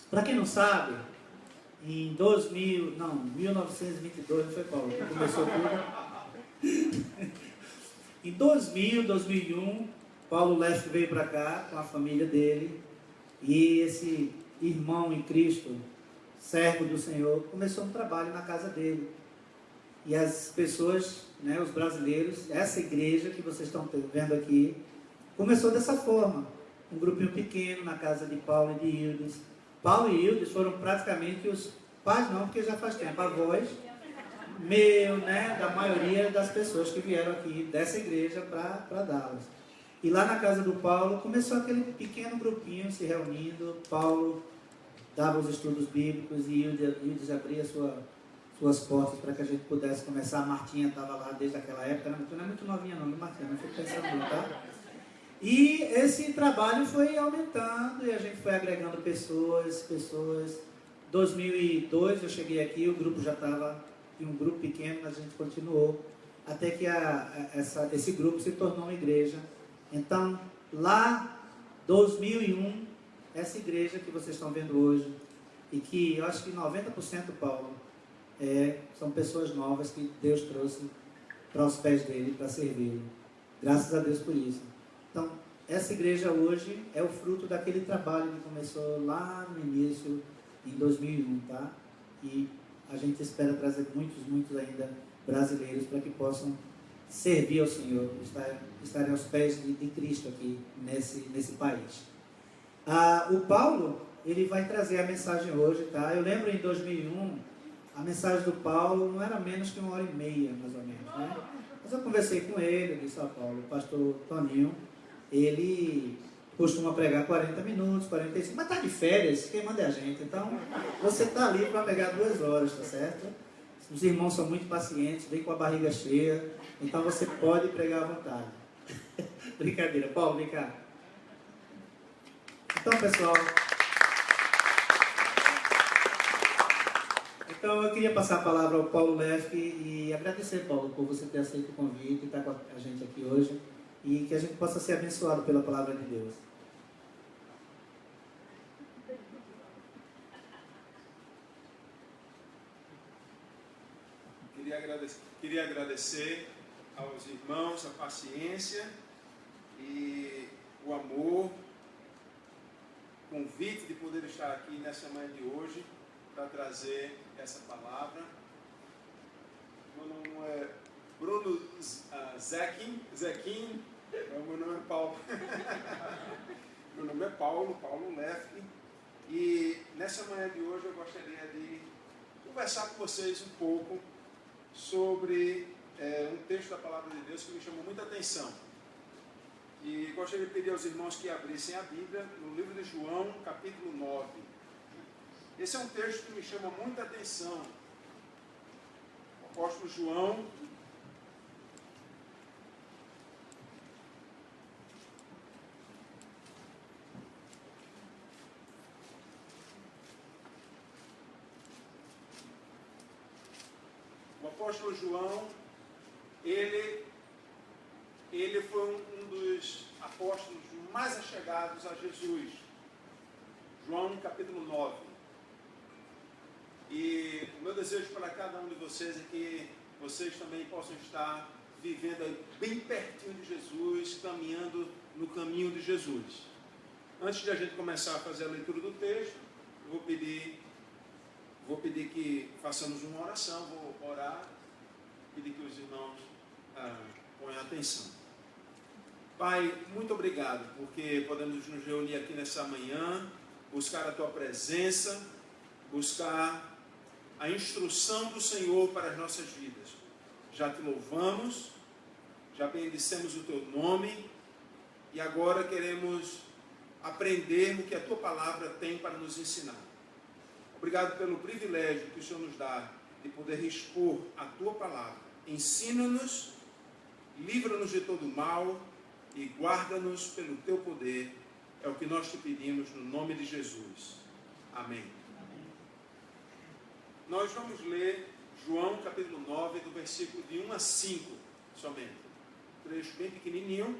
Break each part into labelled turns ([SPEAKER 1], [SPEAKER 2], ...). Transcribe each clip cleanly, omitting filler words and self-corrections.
[SPEAKER 1] Para quem não sabe, em 1922, não foi, Paulo? Que começou tudo. Em 2001, Paulo Leste veio para cá com a família dele, e esse irmão em Cristo, servo do Senhor, começou um trabalho na casa dele. E as pessoas, né, os brasileiros, essa igreja que vocês estão vendo aqui, começou dessa forma. Um grupinho pequeno na casa de Paulo e de Hildes. Paulo e Hildes foram praticamente os pais, não, porque já faz tempo, avós, né, da maioria das pessoas que vieram aqui dessa igreja para Dallas. E lá na casa do Paulo começou aquele pequeno grupinho se reunindo. Paulo dava os estudos bíblicos e Hildes abria suas portas para que a gente pudesse começar. A Martinha estava lá desde aquela época, não é muito novinha não, Martinha, não fico pensando não, tá? E esse trabalho foi aumentando e a gente foi agregando pessoas. 2002 eu cheguei aqui, o grupo já estava em um grupo pequeno, mas a gente continuou, até que esse grupo se tornou uma igreja. Então, lá, 2001, essa igreja que vocês estão vendo hoje, e que eu acho que 90%, Paulo, são pessoas novas que Deus trouxe para os pés dele, para servi-lo. Graças a Deus por isso. Então, essa igreja hoje é o fruto daquele trabalho que começou lá no início, em 2001, tá? E a gente espera trazer muitos ainda brasileiros para que possam servir ao Senhor, estarem aos pés de Cristo aqui nesse país. O Paulo, ele vai trazer a mensagem hoje, tá? Eu lembro em 2001, a mensagem do Paulo não era menos que 1h30, mais ou menos, né? Mas eu conversei com ele, eu disse, Paulo, o pastor Toninho, ele costuma pregar 40 minutos, 45, mas está de férias, quem manda é a gente. Então, você está ali para pegar 2 horas, tá certo? Os irmãos são muito pacientes, vem com a barriga cheia, então você pode pregar à vontade. Brincadeira. Paulo, vem cá. Então, pessoal, eu queria passar a palavra ao Paulo Lefke e agradecer, Paulo, por você ter aceito o convite e estar com a gente aqui hoje, e que a gente possa ser abençoado pela palavra de Deus.
[SPEAKER 2] Queria agradecer aos irmãos a paciência e o amor, o convite de poder estar aqui nessa manhã de hoje para trazer essa palavra. Meu nome é Bruno Zequim, meu nome é Paulo. Meu nome é Paulo Lefke, e nessa manhã de hoje eu gostaria de conversar com vocês um pouco sobre um texto da palavra de Deus que me chamou muita atenção. E gostaria de pedir aos irmãos que abrissem a Bíblia no livro de João, capítulo 9. Esse é um texto que me chama muita atenção. O apóstolo João, ele foi um dos apóstolos mais achegados a Jesus. João, capítulo 9. E o meu desejo para cada um de vocês é que vocês também possam estar vivendo aí bem pertinho de Jesus, caminhando no caminho de Jesus. Antes de a gente começar a fazer a leitura do texto, eu vou pedir que façamos uma oração, vou orar, pedir que os irmãos ponham atenção. Pai, muito obrigado, porque podemos nos reunir aqui nessa manhã, buscar a Tua presença, buscar a instrução do Senhor para as nossas vidas. Já Te louvamos, já bendissemos o Teu nome, e agora queremos aprender o que a Tua palavra tem para nos ensinar. Obrigado pelo privilégio que o Senhor nos dá de poder expor a Tua palavra. Ensina-nos, livra-nos de todo mal e guarda-nos pelo Teu poder. É o que nós Te pedimos no nome de Jesus. Amém. Nós vamos ler João capítulo 9, do versículo de 1 a 5 somente. Um trecho bem pequenininho,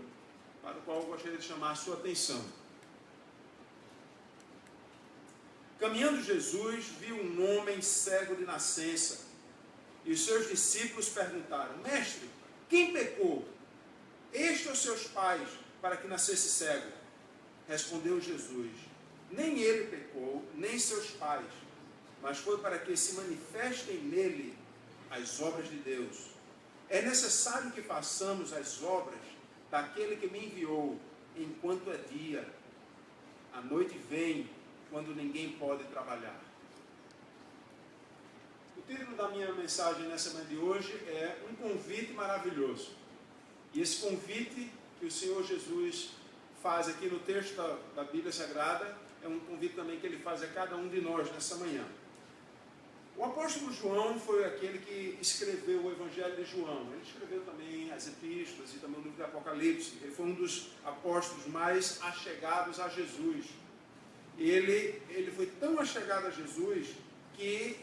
[SPEAKER 2] para o qual eu gostaria de chamar a sua atenção. Caminhando Jesus, viu um homem cego de nascença. E os seus discípulos perguntaram: Mestre, quem pecou? Este ou seus pais, para que nascesse cego? Respondeu Jesus: Nem ele pecou, nem seus pais, mas foi para que se manifestem nele as obras de Deus. É necessário que façamos as obras daquele que me enviou, enquanto é dia. A noite vem, quando ninguém pode trabalhar. O título da minha mensagem nessa manhã de hoje é Um Convite Maravilhoso. E esse convite que o Senhor Jesus faz aqui no texto da Bíblia Sagrada é um convite também que ele faz a cada um de nós nessa manhã. O apóstolo João foi aquele que escreveu o Evangelho de João. Ele escreveu também as epístolas e também o livro do Apocalipse. Ele foi um dos apóstolos mais achegados a Jesus. E ele foi tão achegado a Jesus que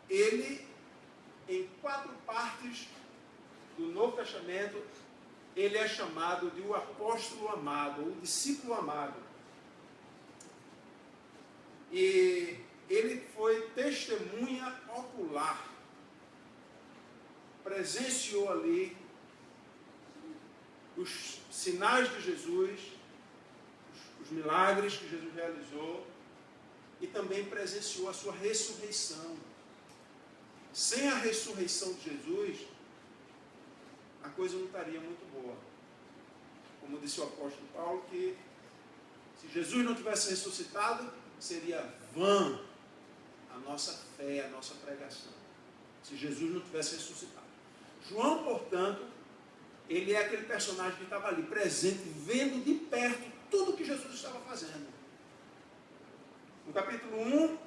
[SPEAKER 2] ele, em 4 partes do Novo Testamento, ele é chamado de o apóstolo amado, o discípulo amado. E ele foi testemunha ocular, presenciou ali os sinais de Jesus, os milagres que Jesus realizou, e também presenciou a sua ressurreição. Sem a ressurreição de Jesus, a coisa não estaria muito boa. Como disse o apóstolo Paulo, que se Jesus não tivesse ressuscitado, seria vã a nossa fé, a nossa pregação. Se Jesus não tivesse ressuscitado. João, portanto, ele é aquele personagem que estava ali, presente, vendo de perto tudo o que Jesus estava fazendo. No capítulo 1,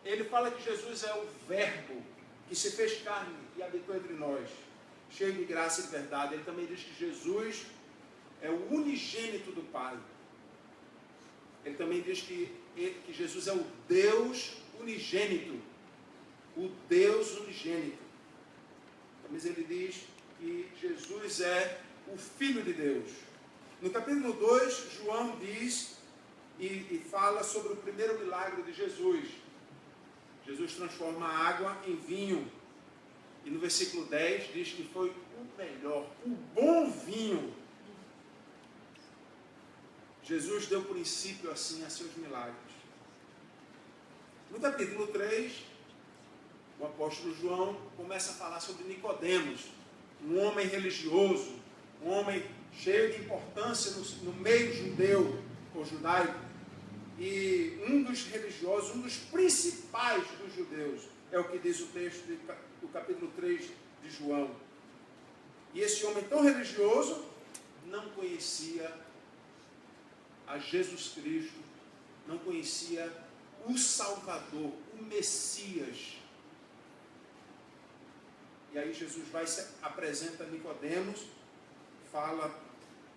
[SPEAKER 2] ele fala que Jesus é o Verbo que se fez carne e habitou entre nós, cheio de graça e de verdade. Ele também diz que Jesus é o unigênito do Pai. Ele também diz que Jesus é o Deus unigênito. O Deus unigênito. Mas ele diz que Jesus é o Filho de Deus. No capítulo 2, João diz e fala sobre o primeiro milagre de Jesus. Jesus transforma a água em vinho. E no versículo 10 diz que foi o melhor, o bom vinho. Jesus deu princípio assim a seus milagres. No capítulo 3, o apóstolo João começa a falar sobre Nicodemos, um homem religioso, um homem cheio de importância no meio judeu ou judaico. E um dos religiosos, um dos principais dos judeus, é o que diz o texto do capítulo 3 de João. E esse homem tão religioso não conhecia a Jesus Cristo, não conhecia o Salvador, o Messias. E aí Jesus vai se apresenta a Nicodemos, fala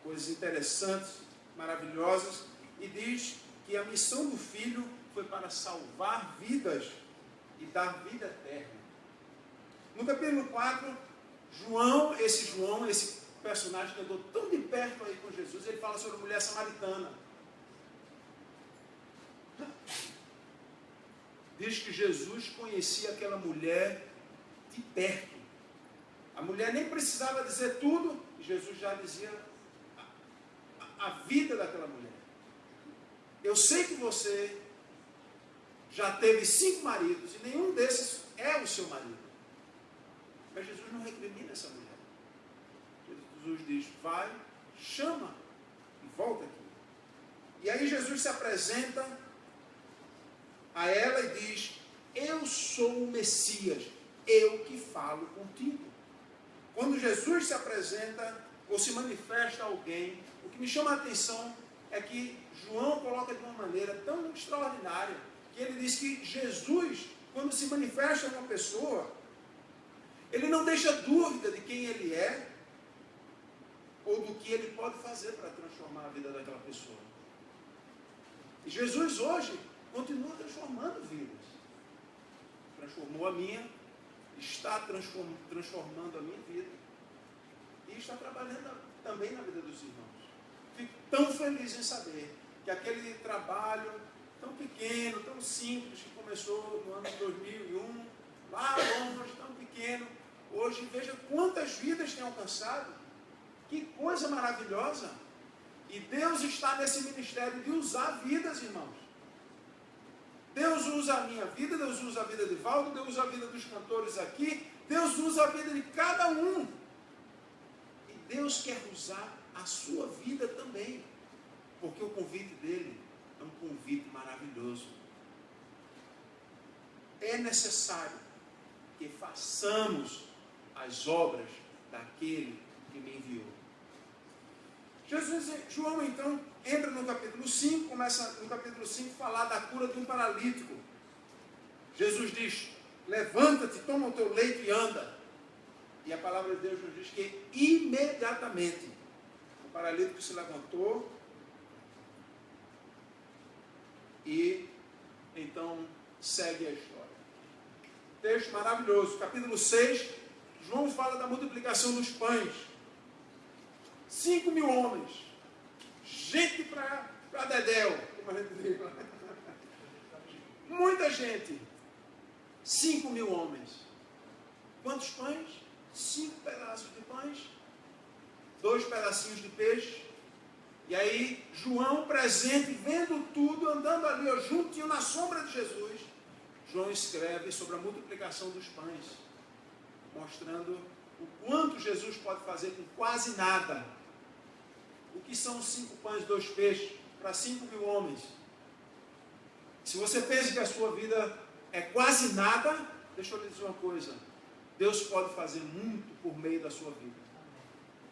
[SPEAKER 2] coisas interessantes, maravilhosas, e diz que a missão do Filho foi para salvar vidas e dar vida eterna. No capítulo 4, João, esse personagem que andou tão de perto aí com Jesus, ele fala sobre a mulher samaritana. Diz que Jesus conhecia aquela mulher de perto. A mulher nem precisava dizer tudo, e Jesus já dizia a vida daquela mulher. Eu sei que você já teve 5 maridos e nenhum desses é o seu marido. Mas Jesus não recrimina essa mulher. Jesus diz: vai, chama e volta aqui. E aí Jesus se apresenta a ela e diz: eu sou o Messias, eu que falo contigo. Quando Jesus se apresenta ou se manifesta a alguém, o que me chama a atenção é que João coloca de uma maneira tão extraordinária, que ele diz que Jesus, quando se manifesta a uma pessoa, ele não deixa dúvida de quem ele é, ou do que ele pode fazer para transformar a vida daquela pessoa. E Jesus hoje continua transformando vidas. Transformou a minha, está transformando a minha vida, e está trabalhando também na vida dos irmãos. Fico tão feliz em saber que aquele trabalho tão pequeno, tão simples, que começou no ano de 2001, lá longe, tão pequeno. Hoje, veja quantas vidas tem alcançado. Que coisa maravilhosa. E Deus está nesse ministério de usar vidas, irmãos. Deus usa a minha vida, Deus usa a vida de Valdo, Deus usa a vida dos cantores aqui, Deus usa a vida de cada um. E Deus quer usar a sua vida também. Porque o convite dele é um convite maravilhoso. É necessário que façamos as obras daquele que me enviou. João então entra no capítulo 5, começa no capítulo 5 a falar da cura de um paralítico. Jesus diz: levanta-te, toma o teu leito e anda. E a palavra de Deus nos diz que imediatamente o paralítico se levantou e então segue a história. Texto maravilhoso, capítulo 6, João fala da multiplicação dos pães. 5.000 homens, gente para dedéu, como a gente diz. Muita gente. 5.000 homens. Quantos pães? 5 pedaços de pães, 2 pedacinhos de peixe. E aí João, presente, vendo tudo, andando ali juntinho na sombra de Jesus, João escreve sobre a multiplicação dos pães, mostrando o quanto Jesus pode fazer com quase nada. O que são 5 pães e 2 peixes para 5.000 homens? Se você pensa que a sua vida é quase nada, deixa eu lhe dizer uma coisa: Deus pode fazer muito por meio da sua vida,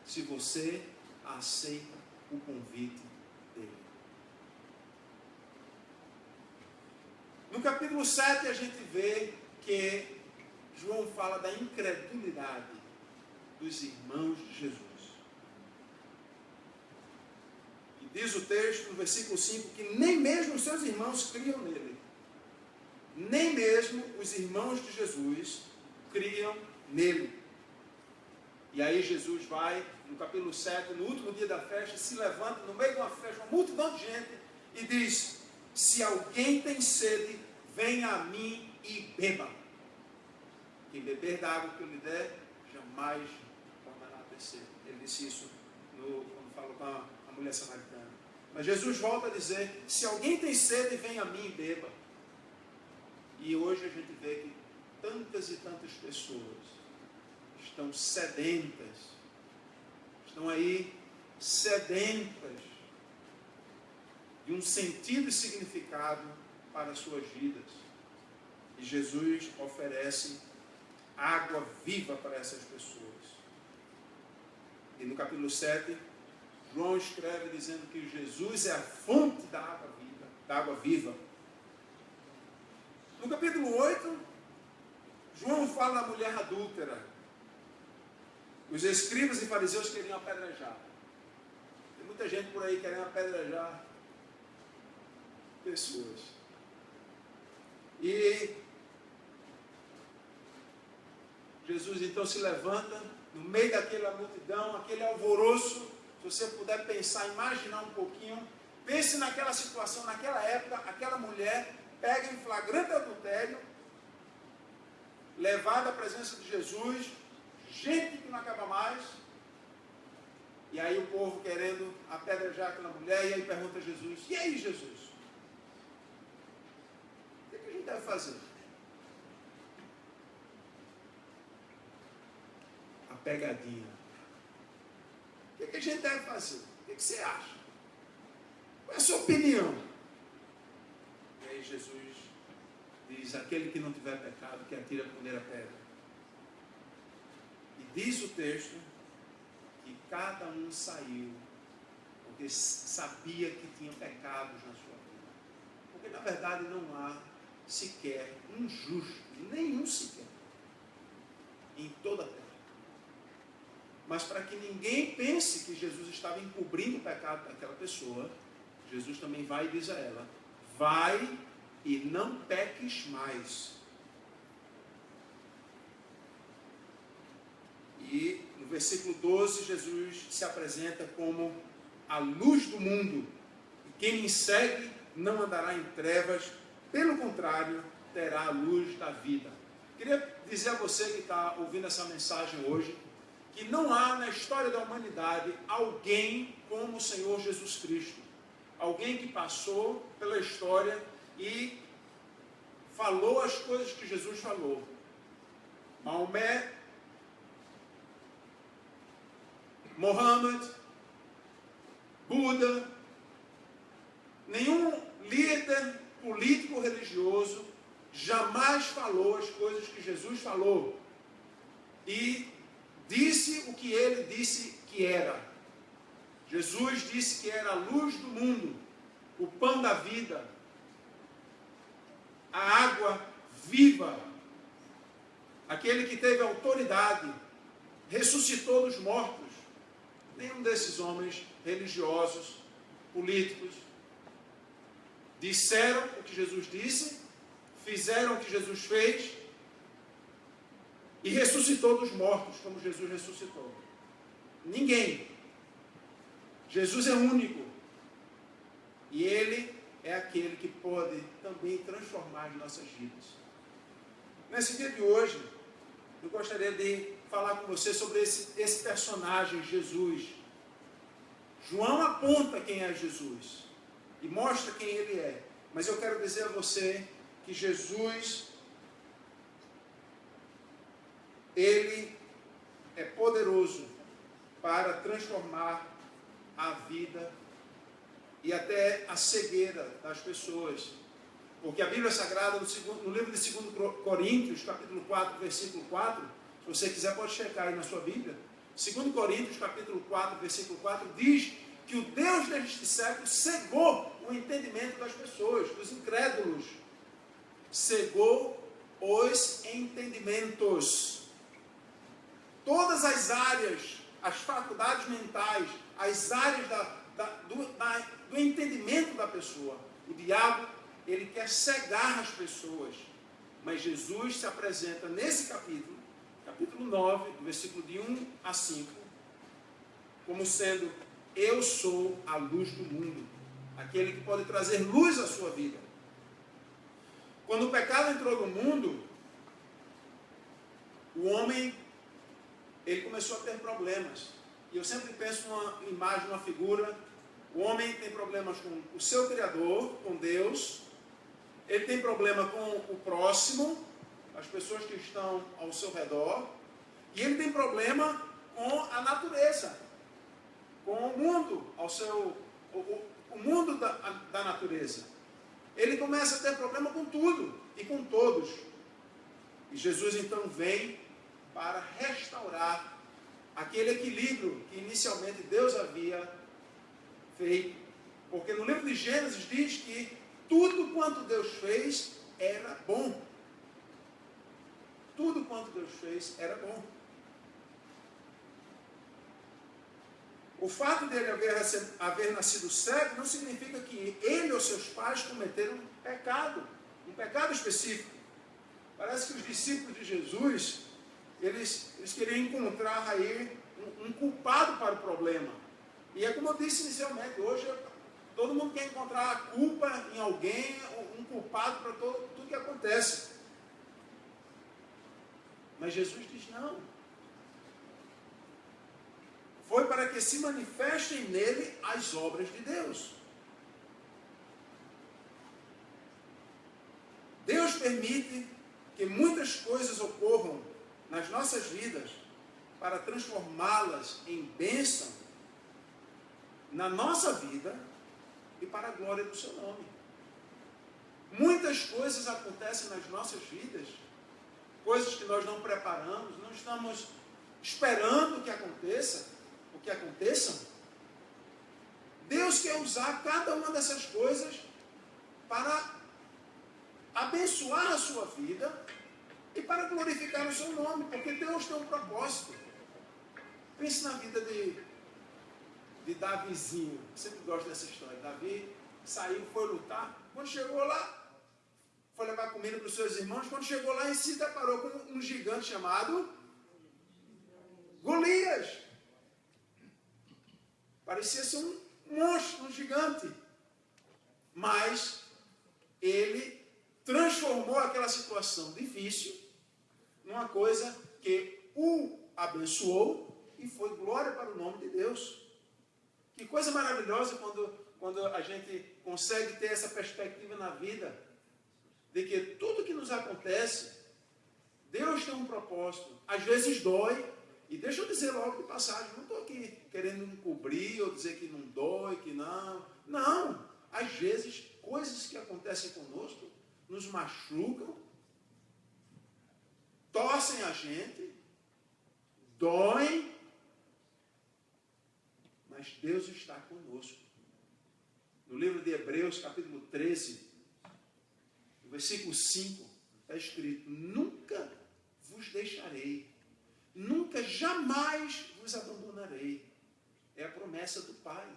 [SPEAKER 2] se você aceita o convite dele. No capítulo 7 a gente vê que João fala da incredulidade dos irmãos de Jesus. Diz o texto, no versículo 5, que nem mesmo os seus irmãos criam nele. Nem mesmo os irmãos de Jesus criam nele. E aí Jesus vai, no capítulo 7, no último dia da festa, se levanta no meio de uma festa, uma multidão de gente, e diz: se alguém tem sede, venha a mim e beba. Quem beber da água que eu lhe der, jamais tornará a ter sede. Ele disse isso quando falou com a mulher samaritana. Mas Jesus volta a dizer: se alguém tem sede, vem a mim e beba. E hoje a gente vê que tantas e tantas pessoas estão sedentas, estão aí sedentas de um sentido e significado para as suas vidas. E Jesus oferece água viva para essas pessoas. E no capítulo 7, João escreve dizendo que Jesus é a fonte da água viva. No capítulo 8, João fala da mulher adúltera. Os escribas e fariseus queriam apedrejar. Tem muita gente por aí querendo apedrejar pessoas. E Jesus então se levanta no meio daquela multidão, aquele alvoroço. Se você puder pensar, imaginar um pouquinho, pense naquela situação, naquela época, aquela mulher pega em flagrante adultério, levada à presença de Jesus, gente que não acaba mais, e aí o povo querendo apedrejar aquela mulher, e aí pergunta a Jesus: e aí, Jesus? O que a gente deve fazer? A pegadinha. O que a gente deve fazer? O que você acha? Qual é a sua opinião? E aí Jesus diz: aquele que não tiver pecado, que atire a primeira pedra. E diz o texto que cada um saiu porque sabia que tinha pecados na sua vida. Porque na verdade não há sequer um justo, nenhum sequer, em toda a terra. Mas para que ninguém pense que Jesus estava encobrindo o pecado daquela pessoa, Jesus também vai e diz a ela: vai e não peques mais. E no versículo 12, Jesus se apresenta como a luz do mundo. E quem me segue não andará em trevas, pelo contrário, terá a luz da vida. Queria dizer a você que está ouvindo essa mensagem hoje, que não há na história da humanidade alguém como o Senhor Jesus Cristo. Alguém que passou pela história e falou as coisas que Jesus falou. Maomé, Mohammed, Buda, nenhum líder político religioso jamais falou as coisas que Jesus falou e disse o que ele disse que era. Jesus disse que era a luz do mundo, o pão da vida, a água viva, aquele que teve autoridade, ressuscitou dos mortos. Nenhum desses homens religiosos, políticos, disseram o que Jesus disse, fizeram o que Jesus fez e ressuscitou dos mortos, como Jesus ressuscitou. Ninguém. Jesus é único. E Ele é aquele que pode também transformar as nossas vidas. Nesse dia de hoje, eu gostaria de falar com você sobre esse personagem, Jesus. João aponta quem é Jesus e mostra quem Ele é. Mas eu quero dizer a você que Jesus, Ele é poderoso para transformar a vida e até a cegueira das pessoas. Porque a Bíblia Sagrada, no livro de 2 Coríntios, capítulo 4, versículo 4, se você quiser pode checar aí na sua Bíblia, 2 Coríntios, capítulo 4, versículo 4, diz que o Deus deste século cegou o entendimento das pessoas, dos incrédulos. Cegou os entendimentos. Todas as áreas, as faculdades mentais, as áreas do entendimento da pessoa. O diabo, ele quer cegar as pessoas. Mas Jesus se apresenta nesse capítulo 9, do versículo de 1 a 5, como sendo: eu sou a luz do mundo, aquele que pode trazer luz à sua vida. Quando o pecado entrou no mundo, o homem, ele começou a ter problemas. E eu sempre penso numa imagem, numa figura. O homem tem problemas com o seu Criador, com Deus. Ele tem problema com o próximo, as pessoas que estão ao seu redor. E ele tem problema com a natureza, com o mundo, o mundo da natureza. Ele começa a ter problema com tudo e com todos. E Jesus então vem para restaurar aquele equilíbrio que inicialmente Deus havia feito. Porque no livro de Gênesis diz que tudo quanto Deus fez era bom. Tudo quanto Deus fez era bom. O fato dele haver nascido cego não significa que ele ou seus pais cometeram um pecado específico. Parece que os discípulos de Jesus, eles queriam encontrar aí um culpado para o problema. E é como eu disse inicialmente, hoje todo mundo quer encontrar a culpa em alguém, um culpado para tudo que acontece. Mas Jesus diz não. Foi para que se manifestem nele as obras de Deus. Deus permite que muitas coisas ocorram nas nossas vidas para transformá-las em bênção na nossa vida e para a glória do seu nome. Muitas coisas acontecem nas nossas vidas, coisas que nós não preparamos, não estamos esperando que aconteçam. Deus quer usar cada uma dessas coisas para abençoar a sua vida e para glorificar o seu nome, porque Deus tem um propósito. Pense na vida de Davizinho. Eu sempre gosto dessa história. Davi saiu, foi lutar. Quando chegou lá, foi levar comida para os seus irmãos. Quando chegou lá, ele se deparou com um gigante chamado Golias. Parecia ser um monstro, um gigante. mas ele transformou aquela situação difícil numa coisa que o abençoou e foi glória para o nome de Deus. Que coisa maravilhosa quando a gente consegue ter essa perspectiva na vida, de que tudo que nos acontece, Deus tem um propósito. Às vezes dói, e deixa eu dizer logo de passagem, não estou aqui querendo encobrir ou dizer que não dói, que não. Não, às vezes coisas que acontecem conosco nos machucam, torcem a gente, doem, mas Deus está conosco. No livro de Hebreus, capítulo 13, no versículo 5, está escrito: nunca vos deixarei, nunca jamais vos abandonarei. É a promessa do Pai.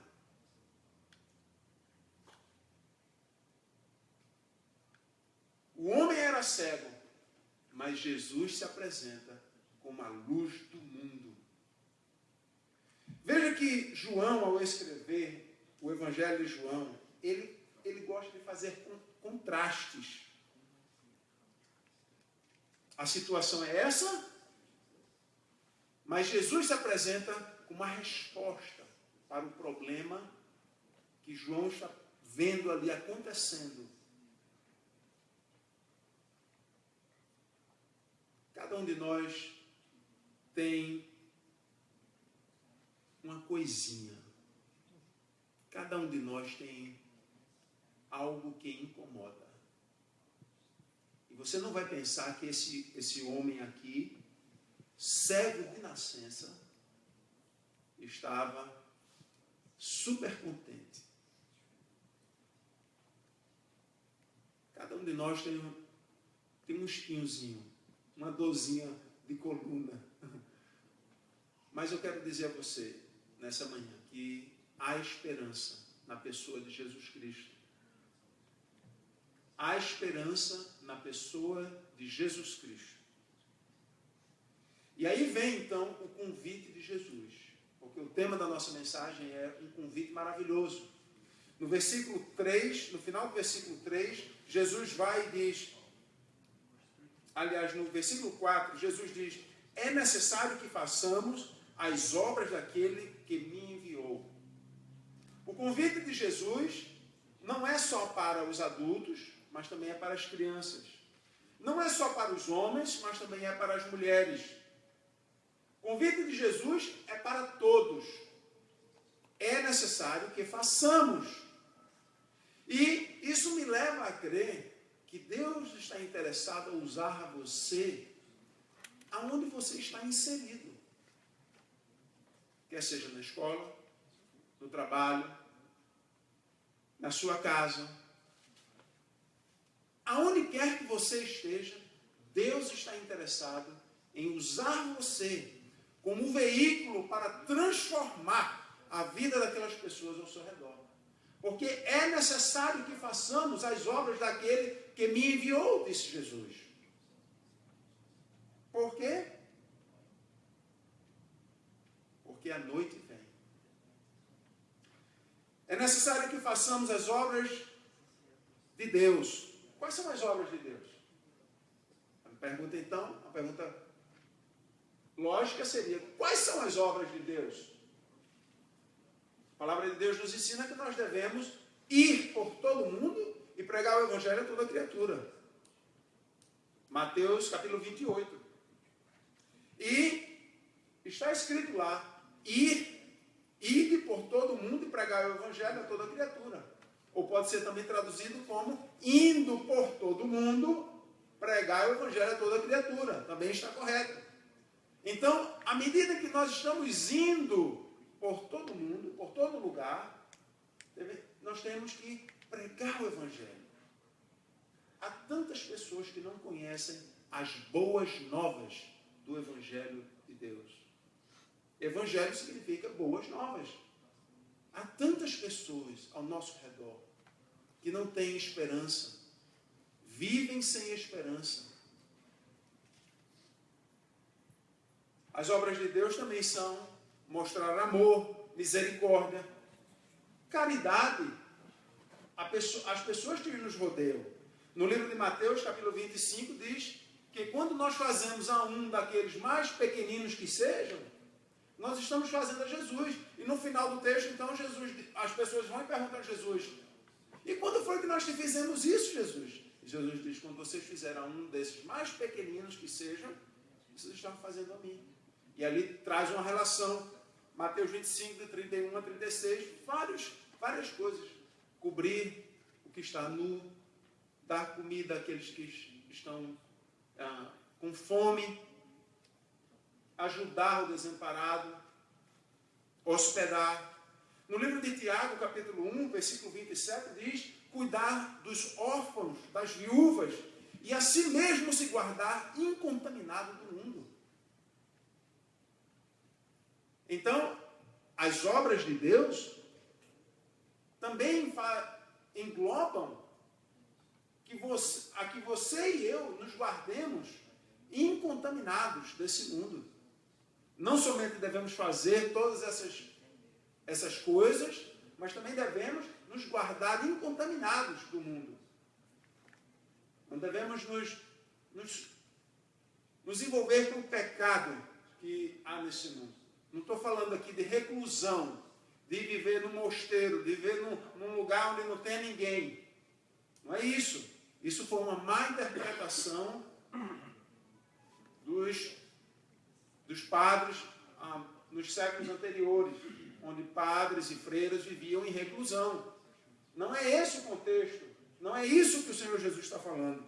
[SPEAKER 2] O homem era cego, mas Jesus se apresenta como a luz do mundo. Veja que João, ao escrever o Evangelho de João, ele gosta de fazer contrastes. A situação é essa, mas Jesus se apresenta com uma resposta para o problema que João está vendo ali acontecendo. Cada um de nós tem uma coisinha. Cada um de nós tem algo que incomoda. E você não vai pensar que esse homem aqui, cego de nascença, estava super contente. Cada um de nós tem um espinhozinho, uma dorzinha de coluna. Mas eu quero dizer a você, nessa manhã, que há esperança na pessoa de Jesus Cristo. Há esperança na pessoa de Jesus Cristo. E aí vem, então, o convite de Jesus. Porque o tema da nossa mensagem é um convite maravilhoso. No versículo 3, no final do versículo 3, Jesus vai e diz... Aliás, no versículo 4, Jesus diz: é necessário que façamos as obras daquele que me enviou. O convite de Jesus não é só para os adultos, mas também é para as crianças. Não é só para os homens, mas também é para as mulheres. O convite de Jesus é para todos. É necessário que façamos. E isso me leva a crer que Deus está interessado em usar você aonde você está inserido. Quer seja na escola, no trabalho, na sua casa. Aonde quer que você esteja, Deus está interessado em usar você como um veículo para transformar a vida daquelas pessoas ao seu redor. Porque é necessário que façamos as obras daquele que me enviou, disse Jesus. Por quê? Porque a noite vem. É necessário que façamos as obras de Deus. Quais são as obras de Deus? A pergunta, então, a pergunta lógica seria: quais são as obras de Deus? A palavra de Deus nos ensina que nós devemos ir por todo o mundo e pregar o Evangelho a toda criatura. Mateus capítulo 28. E está escrito lá: ide por todo o mundo e pregar o Evangelho a toda criatura. Ou pode ser também traduzido como: indo por todo o mundo, pregar o Evangelho a toda criatura. Também está correto. Então, à medida que nós estamos indo por todo mundo, por todo lugar, nós temos que pregar o Evangelho. Há tantas pessoas que não conhecem as boas novas do Evangelho de Deus. Evangelho significa boas novas. Há tantas pessoas ao nosso redor que não têm esperança, vivem sem esperança. As obras de Deus também são mostrar amor, misericórdia, caridade. as pessoas que nos rodeiam. No livro de Mateus, capítulo 25, diz que quando nós fazemos a um daqueles mais pequeninos que sejam, nós estamos fazendo a Jesus. E no final do texto, então, as pessoas vão e perguntam a Jesus: e quando foi que nós te fizemos isso, Jesus? E Jesus diz: quando vocês fizeram a um desses mais pequeninos que sejam, vocês estão fazendo a mim. E ali traz uma relação. Mateus 25, de 31 a 36, várias coisas. Cobrir o que está nu, dar comida àqueles que estão com fome, ajudar o desamparado, hospedar. No livro de Tiago, capítulo 1, versículo 27, diz: cuidar dos órfãos, das viúvas, e a si mesmo se guardar incontaminado do mundo. Então, as obras de Deus também englobam que você e eu nos guardemos incontaminados desse mundo. Não somente devemos fazer todas essas coisas, mas também devemos nos guardar incontaminados do mundo. Não devemos nos envolver com o pecado que há nesse mundo. Não estou falando aqui de reclusão, de viver num mosteiro, de viver num lugar onde não tem ninguém. Não é isso. Isso foi uma má interpretação dos padres nos séculos anteriores, onde padres e freiras viviam em reclusão. Não é esse o contexto. Não é isso que o Senhor Jesus está falando.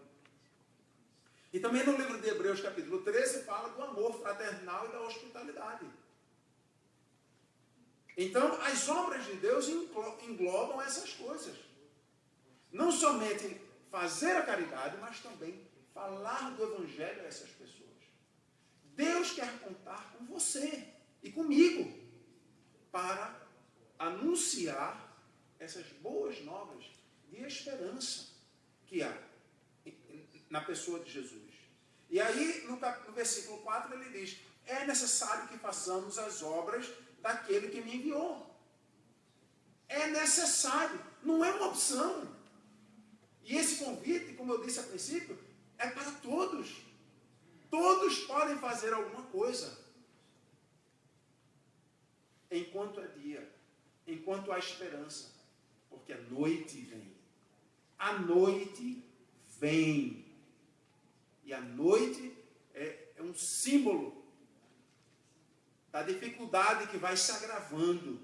[SPEAKER 2] E também no livro de Hebreus, capítulo 13, fala do amor fraternal e da hospitalidade. Então, as obras de Deus englobam essas coisas. Não somente fazer a caridade, mas também falar do Evangelho a essas pessoas. Deus quer contar com você e comigo para anunciar essas boas novas de esperança que há na pessoa de Jesus. E aí, no versículo 4, ele diz: é necessário que façamos as obras daquele que me enviou. É necessário, não é uma opção. E esse convite, como eu disse a princípio, é para todos. Todos podem fazer alguma coisa. Enquanto é dia, enquanto há esperança, porque a noite vem. A noite vem. E a noite é um símbolo da dificuldade que vai se agravando,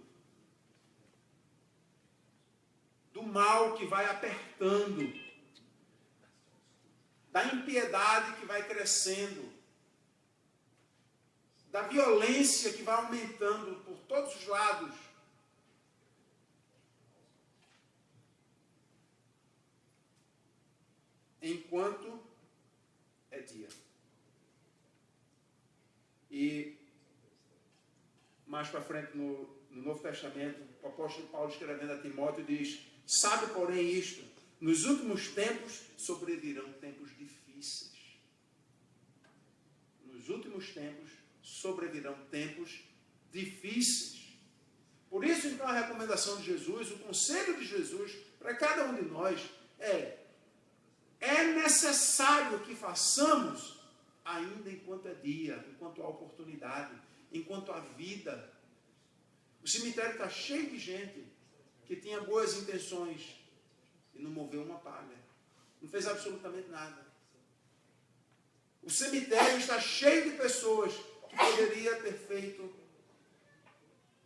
[SPEAKER 2] do mal que vai apertando, da impiedade que vai crescendo, da violência que vai aumentando por todos os lados. Enquanto é dia. E mais para frente no Novo Testamento, o apóstolo Paulo, escrevendo a Timóteo, diz: sabe, porém, isto, nos últimos tempos sobrevirão tempos difíceis. Nos últimos tempos sobrevirão tempos difíceis. Por isso, então, a recomendação de Jesus, o conselho de Jesus para cada um de nós é necessário que façamos ainda enquanto é dia, enquanto há oportunidade, enquanto há vida. O cemitério está cheio de gente que tinha boas intenções e não moveu uma palha. Não fez absolutamente nada. O cemitério está cheio de pessoas que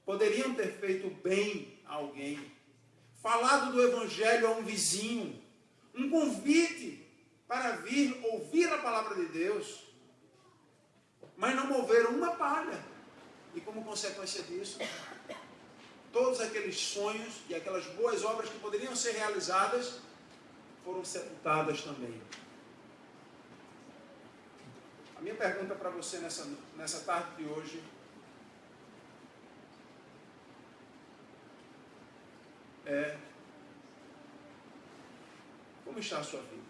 [SPEAKER 2] poderiam ter feito bem a alguém, falado do Evangelho a um vizinho, um convite para vir ouvir a palavra de Deus, mas não moveram uma palha. E como consequência disso, todos aqueles sonhos e aquelas boas obras que poderiam ser realizadas foram sepultadas também. A minha pergunta para você nessa tarde de hoje é: como está a sua vida?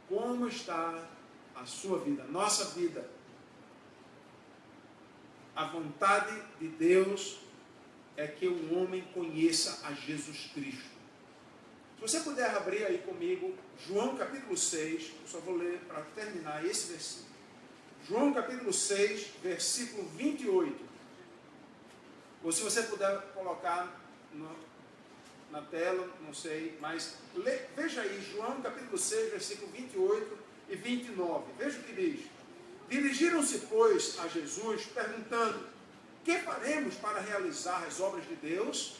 [SPEAKER 2] Como está a sua vida, a nossa vida? A vontade de Deus é que o homem conheça a Jesus Cristo. você puder abrir aí comigo, João capítulo 6, eu só vou ler para terminar esse versículo. João capítulo 6, versículo 28. Ou se você puder colocar na tela, não sei, mas veja aí, João capítulo 6, versículo 28 e 29. Veja o que diz. Dirigiram-se, pois, a Jesus, perguntando: que faremos para realizar as obras de Deus?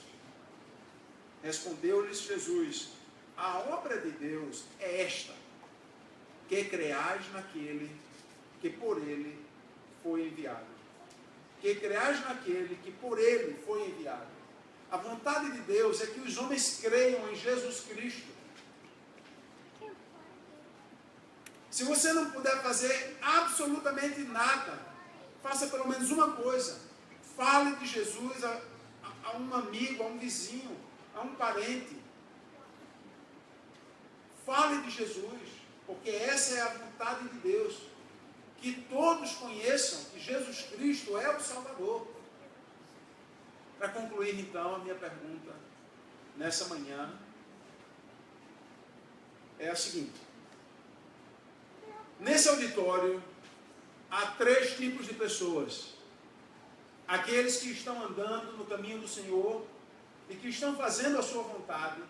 [SPEAKER 2] Respondeu-lhes Jesus: a obra de Deus é esta, que creais naquele que por ele foi enviado. Que creais naquele que por ele foi enviado. A vontade de Deus é que os homens creiam em Jesus Cristo. Se você não puder fazer absolutamente nada, faça pelo menos uma coisa. Fale de Jesus a um amigo, a um vizinho, a um parente. Fale de Jesus, porque essa é a vontade de Deus. Que todos conheçam que Jesus Cristo é o Salvador. Para concluir, então, a minha pergunta nessa manhã é a seguinte. Nesse auditório, há 3 tipos de pessoas. Aqueles que estão andando no caminho do Senhor e que estão fazendo a sua vontade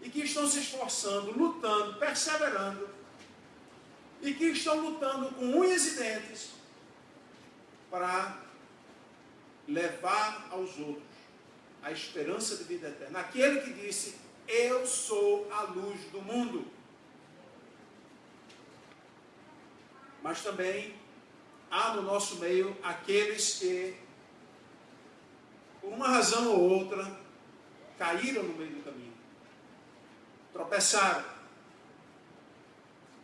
[SPEAKER 2] e que estão se esforçando, lutando, perseverando e que estão lutando com unhas e dentes para levar aos outros a esperança de vida eterna. Aquele que disse: eu sou a luz do mundo. Mas também há no nosso meio aqueles que, por uma razão ou outra, caíram no meio do caminho, tropeçaram,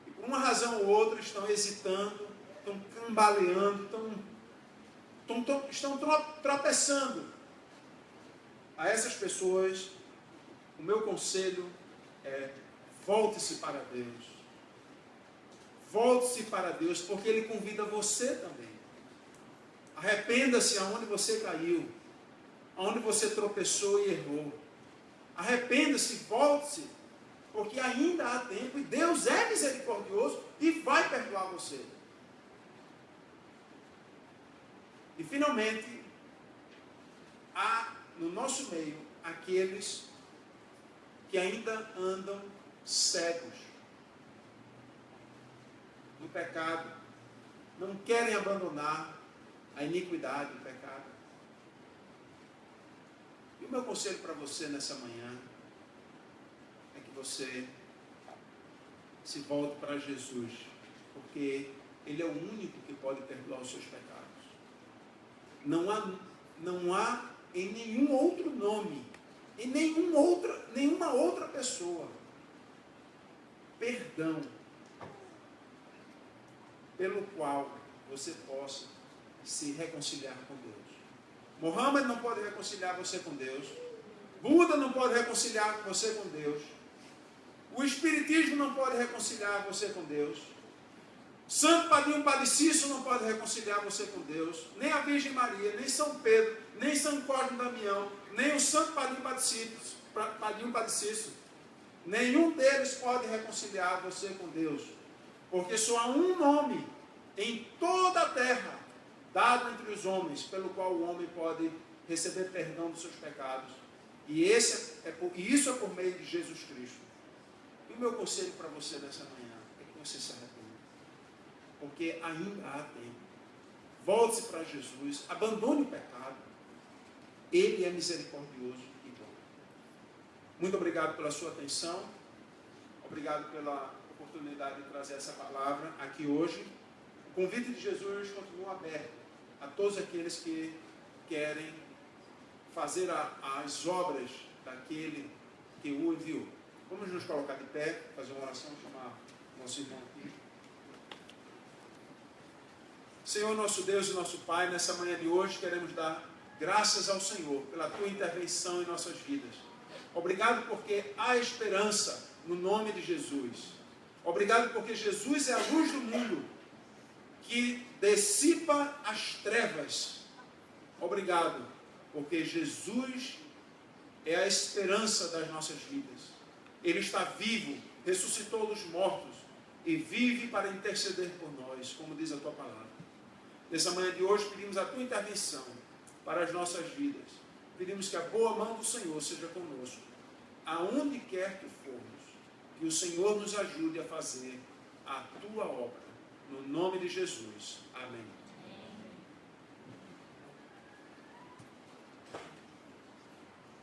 [SPEAKER 2] e por uma razão ou outra estão hesitando, estão cambaleando, estão tropeçando. A essas pessoas, o meu conselho é: volte-se para Deus. Volte-se para Deus, porque Ele convida você também. Arrependa-se aonde você caiu, aonde você tropeçou e errou. Arrependa-se, volte-se, porque ainda há tempo e Deus é misericordioso e vai perdoar você. E finalmente, há no nosso meio aqueles que ainda andam cegos do pecado, não querem abandonar a iniquidade, o pecado. E o meu conselho para você nessa manhã é que você se volte para Jesus, porque Ele é o único que pode perdoar os seus pecados. Não há em nenhum outro nome, em nenhuma outra pessoa, perdão pelo qual você possa se reconciliar com Deus. Mohammed não pode reconciliar você com Deus. Buda não pode reconciliar você com Deus. O Espiritismo não pode reconciliar você com Deus. Santo Padrinho Padre Cício não pode reconciliar você com Deus. Nem a Virgem Maria, nem São Pedro, nem São Cosme Damião, nem o Santo Padrinho Padre Cício. Nenhum deles pode reconciliar você com Deus. Porque só há um nome em toda a terra dado entre os homens, pelo qual o homem pode receber perdão dos seus pecados. E isso é por meio de Jesus Cristo. E o meu conselho para você nessa manhã é que você se arrependa. Porque ainda há tempo. Volte-se para Jesus, abandone o pecado. Ele é misericordioso e bom. Muito obrigado pela sua atenção. Obrigado pela oportunidade de trazer essa palavra aqui hoje. O convite de Jesus continua aberto a todos aqueles que querem fazer as obras daquele que o enviou. Vamos nos colocar de pé, fazer uma oração, chamar o nosso irmão aqui. Senhor, nosso Deus e nosso Pai, nessa manhã de hoje queremos dar graças ao Senhor pela Tua intervenção em nossas vidas. Obrigado porque há esperança no nome de Jesus. Obrigado porque Jesus é a luz do mundo que dissipa as trevas. Obrigado porque Jesus é a esperança das nossas vidas. Ele está vivo, ressuscitou dos mortos e vive para interceder por nós, como diz a tua palavra. Nessa manhã de hoje, pedimos a tua intervenção para as nossas vidas. Pedimos que a boa mão do Senhor seja conosco, aonde quer que formos. Que o Senhor nos ajude a fazer a tua obra. No nome de Jesus. Amém.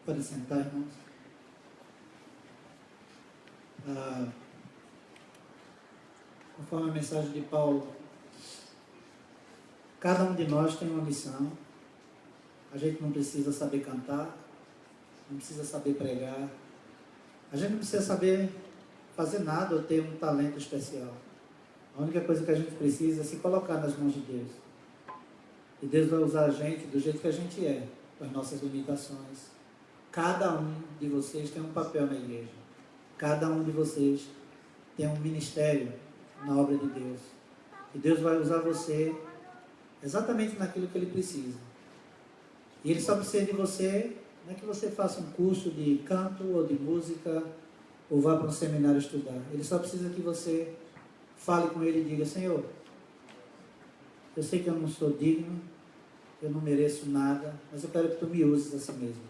[SPEAKER 1] Pode sentar, irmãos. Conforme a mensagem de Paulo, cada um de nós tem uma missão. A gente não precisa saber cantar, não precisa saber pregar, a gente não precisa saber fazer nada ou ter um talento especial. A única coisa que a gente precisa é se colocar nas mãos de Deus. E Deus vai usar a gente do jeito que a gente é, com as nossas limitações. Cada um de vocês tem um papel na igreja. Cada um de vocês tem um ministério na obra de Deus. E Deus vai usar você exatamente naquilo que Ele precisa. E Ele só precisa de você, não é que você faça um curso de canto ou de música, ou vá para um seminário estudar. Ele só precisa que você fale com Ele e diga: Senhor, eu sei que eu não sou digno, eu não mereço nada, mas eu quero que Tu me uses assim mesmo.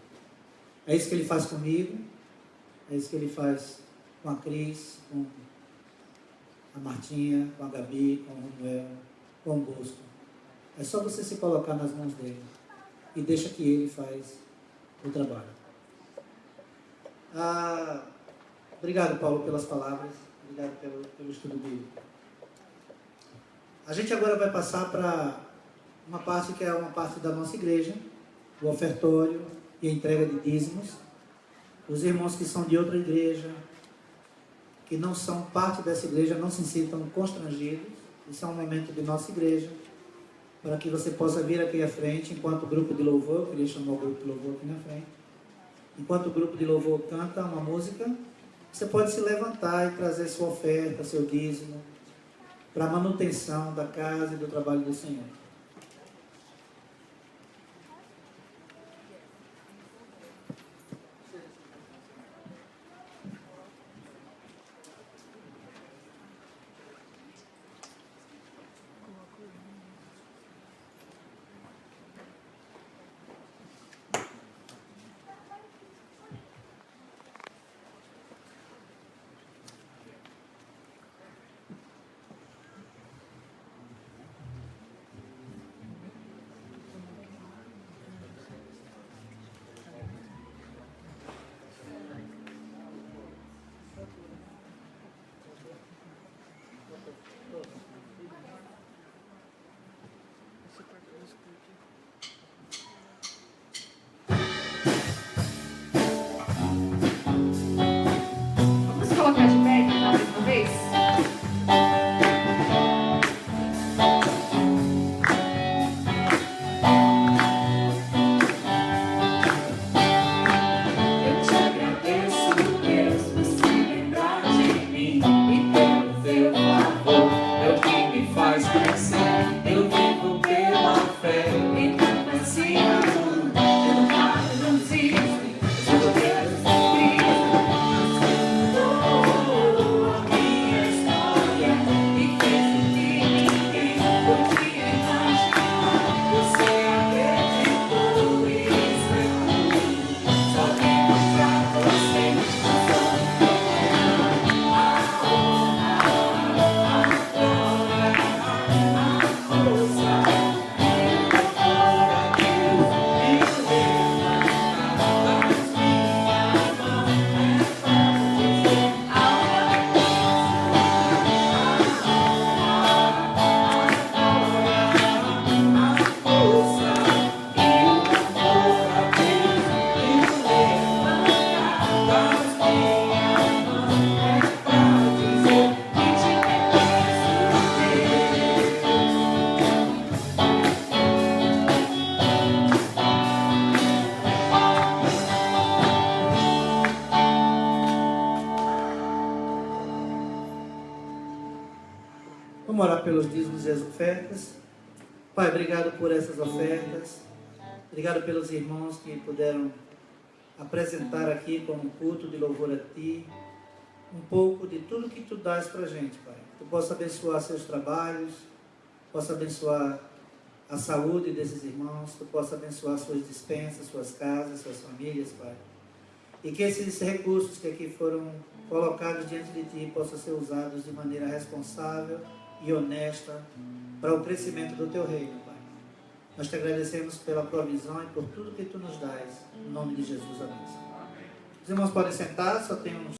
[SPEAKER 1] É isso que Ele faz comigo, é isso que Ele faz com a Cris, com a Martinha, com a Gabi, com o Manuel, com o Bosco. É só você se colocar nas mãos dEle e deixa que Ele faz o trabalho. Obrigado, Paulo, pelas palavras. Obrigado pelo estudo bíblico. A gente agora vai passar para uma parte que é uma parte da nossa igreja, o ofertório e a entrega de dízimos. Os irmãos que são de outra igreja, que não são parte dessa igreja, não se sintam constrangidos. Isso é um momento de nossa igreja, para que você possa vir aqui à frente, enquanto o grupo de louvor, eu queria chamar o grupo de louvor aqui na frente, enquanto o grupo de louvor canta uma música, você pode se levantar e trazer sua oferta, seu dízimo, para a manutenção da casa e do trabalho do Senhor. Vamos orar pelos dízimos e as ofertas. Pai, obrigado por essas ofertas. Obrigado pelos irmãos que puderam apresentar aqui como culto de louvor a Ti. um pouco de tudo que Tu dás para a gente, Pai. Tu possa abençoar seus trabalhos, possa abençoar a saúde desses irmãos, Tu possa abençoar suas despensas, suas casas, suas famílias, Pai. E que esses recursos que aqui foram colocados diante de Ti possam ser usados de maneira responsável e honesta para o crescimento do Teu reino, Pai. Nós Te agradecemos pela provisão e por tudo que Tu nos dás. Em nome de Jesus, amém. Os irmãos podem sentar, só tem uns